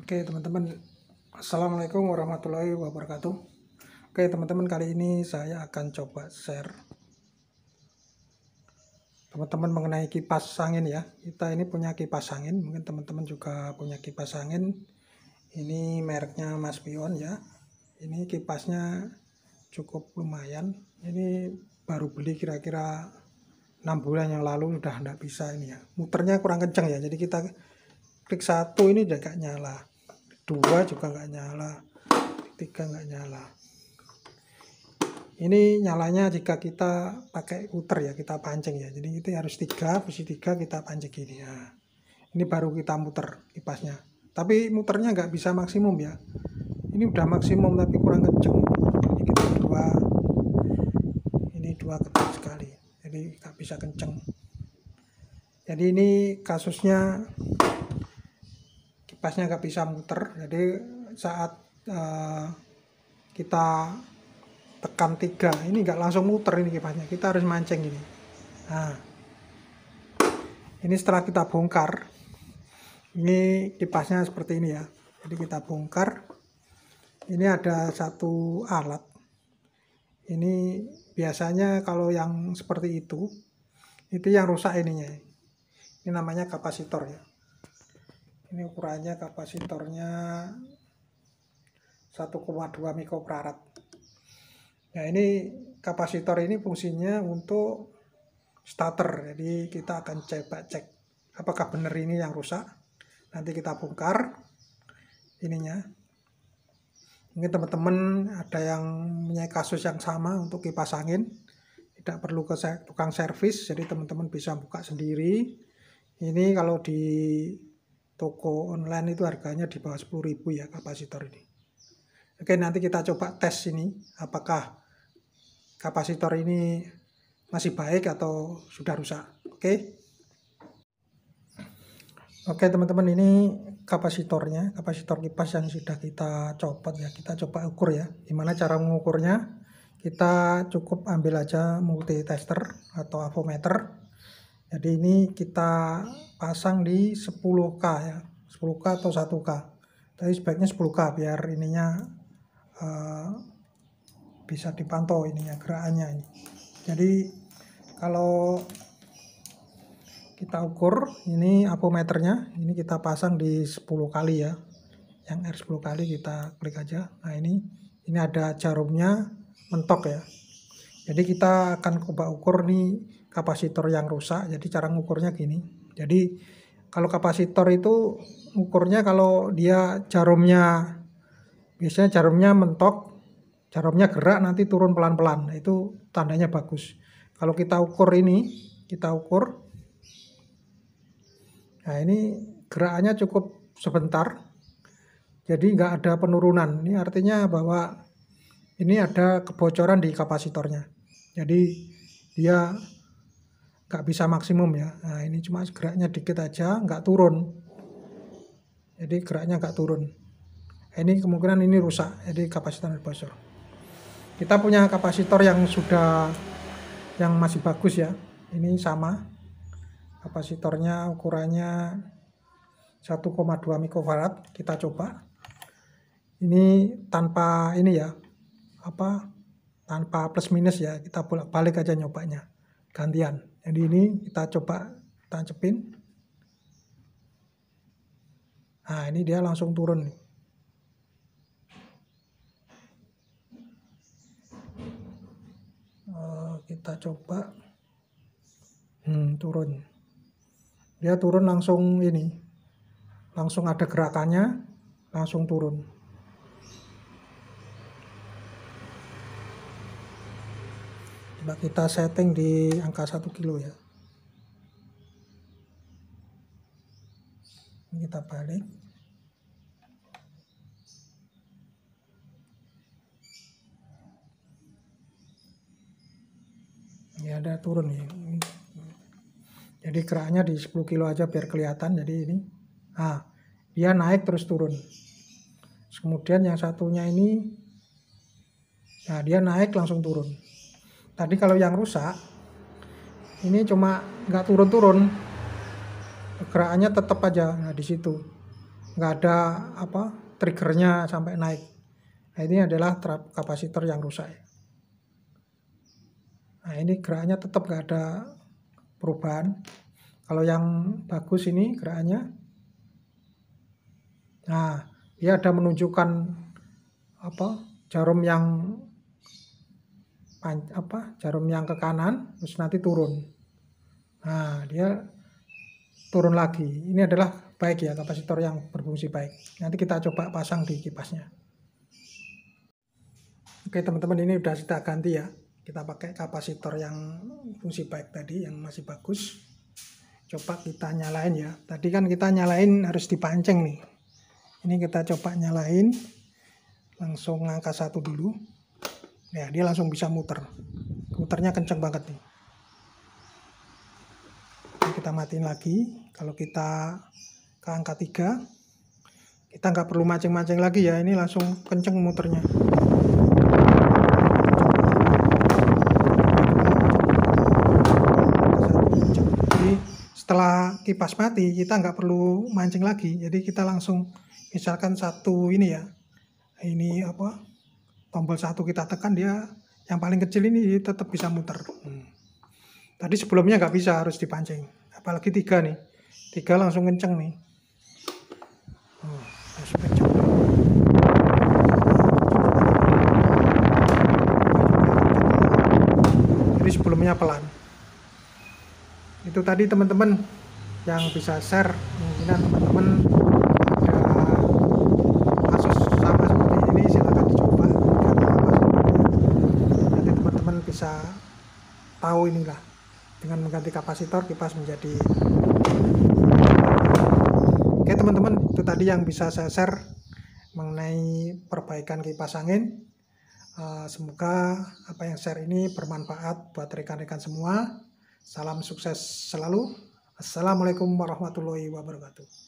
Oke teman-teman, Assalamualaikum warahmatullahi wabarakatuh. Oke teman-teman, kali ini saya akan coba share teman-teman mengenai kipas angin ya. Kita ini punya kipas angin, mungkin teman-teman juga punya kipas angin. Ini mereknya Mas Pion ya. Ini kipasnya cukup lumayan. Ini baru beli kira-kira 6 bulan yang lalu, udah nggak bisa ini ya. Muternya kurang kencang ya, jadi kita klik satu ini udah nggak nyala, 2 juga nggak nyala, 3 nggak nyala. Ini nyalanya jika kita pakai puter ya, kita pancing ya. Jadi itu harus 3, posisi 3 kita pancing gini ya. Ini baru kita muter kipasnya. Tapi muternya nggak bisa maksimum ya. Ini udah maksimum tapi kurang kenceng. Ini kita 2, ini 2 kenceng sekali. Jadi nggak bisa kenceng. Jadi ini kasusnya kipasnya nggak bisa muter. Jadi saat kita tekan 3 ini nggak langsung muter ini kipasnya, kita harus mancing ini. Nah, ini setelah kita bongkar, ini kipasnya seperti ini ya. Jadi kita bongkar, ini ada satu alat. Ini biasanya kalau yang seperti itu yang rusak ininya. Ini namanya kapasitor ya. Ini ukurannya kapasitornya 1,2 mikrofarad. Nah, ini kapasitor ini fungsinya untuk starter. Jadi kita akan coba cek apakah benar ini yang rusak. Nanti kita bongkar ininya. Mungkin teman-teman ada yang punya kasus yang sama untuk kipas angin, tidak perlu ke tukang servis, jadi teman-teman bisa buka sendiri. Ini kalau di toko online itu harganya di bawah 10.000 ya kapasitor ini. Oke, nanti kita coba tes ini apakah kapasitor ini masih baik atau sudah rusak. Oke teman-teman, ini kapasitornya, kapasitor kipas yang sudah kita copot ya. Kita coba ukur ya. Gimana cara mengukurnya? Kita cukup ambil aja multitester atau avometer. Jadi ini kita pasang di 10K ya, 10K atau 1K. Tapi sebaiknya 10K biar ininya bisa dipantau ininya, gerakannya ini. Jadi kalau kita ukur ini avometernya, ini kita pasang di 10 kali ya. Yang R 10 kali kita klik aja. Nah, ini ada jarumnya mentok ya. Jadi kita akan coba ukur nih kapasitor yang rusak. Jadi cara ngukurnya gini. Jadi kalau kapasitor itu ukurnya kalau dia jarumnya, biasanya jarumnya mentok, jarumnya gerak nanti turun pelan-pelan. Nah, itu tandanya bagus. Kalau kita ukur ini, kita ukur. Nah, ini gerakannya cukup sebentar. Jadi nggak ada penurunan. Ini artinya bahwa ini ada kebocoran di kapasitornya. Jadi dia nggak bisa maksimum ya. Nah, ini cuma geraknya dikit aja, nggak turun. Jadi geraknya nggak turun. Ini kemungkinan ini rusak, jadi kapasitor bocor. Kita punya kapasitor yang masih bagus ya. Ini sama. Kapasitornya ukurannya 1,2 mikrofarad. Kita coba. Ini tanpa ini ya. Tanpa plus minus ya. Kita bolak-balik aja nyobanya. Gantian. Jadi ini kita coba tancepin. Nah, ini dia langsung turun nih. Kita coba turun, dia turun langsung ini, langsung ada gerakannya, langsung turun. Coba kita setting di angka 1 kilo ya. Ini kita balik. Ini ada turun nih. Jadi geraknya di 10 kilo aja biar kelihatan. Jadi ini, dia naik terus turun. Kemudian yang satunya ini, nah dia naik langsung turun. Tadi kalau yang rusak, ini cuma nggak turun-turun, gerakannya tetap aja. Nah di situ. nggak ada triggernya sampai naik. Nah, ini adalah kapasitor yang rusak. Nah, ini gerakannya tetap nggak ada perubahan. Kalau yang bagus ini gerakannya, nah dia ada menunjukkan jarum yang ke kanan, terus nanti turun. Nah, dia turun lagi. Ini adalah baik ya, kapasitor yang berfungsi baik. Nanti kita coba pasang di kipasnya. Oke teman-teman, ini udah kita ganti ya. Kita pakai kapasitor yang fungsi baik tadi, yang masih bagus. Coba kita nyalain ya. Tadi kan kita nyalain harus dipancing nih. Ini kita coba nyalain. Langsung angka 1 dulu. Ya, dia langsung bisa muter. Muternya kenceng banget nih. Ini kita matiin lagi. Kalau kita ke angka 3, kita nggak perlu mancing-mancing lagi ya. Ini langsung kenceng muternya. Setelah kipas mati, kita nggak perlu mancing lagi. Jadi kita langsung, misalkan satu ini ya, ini tombol 1 kita tekan, dia yang paling kecil ini tetap bisa muter. Tadi sebelumnya nggak bisa, harus dipancing. Apalagi 3 nih, 3 langsung kenceng nih. Langsung kenceng. Jadi sebelumnya pelan. Itu tadi teman-teman yang bisa share. Mungkin teman-teman ada kasus sama seperti ini, silahkan dicoba. Nanti teman-teman bisa tahu inilah, dengan mengganti kapasitor kipas menjadi. Oke teman-teman, itu tadi yang bisa saya share mengenai perbaikan kipas angin. Semoga apa yang share ini bermanfaat buat rekan-rekan semua. Salam sukses selalu. Assalamualaikum warahmatullahi wabarakatuh.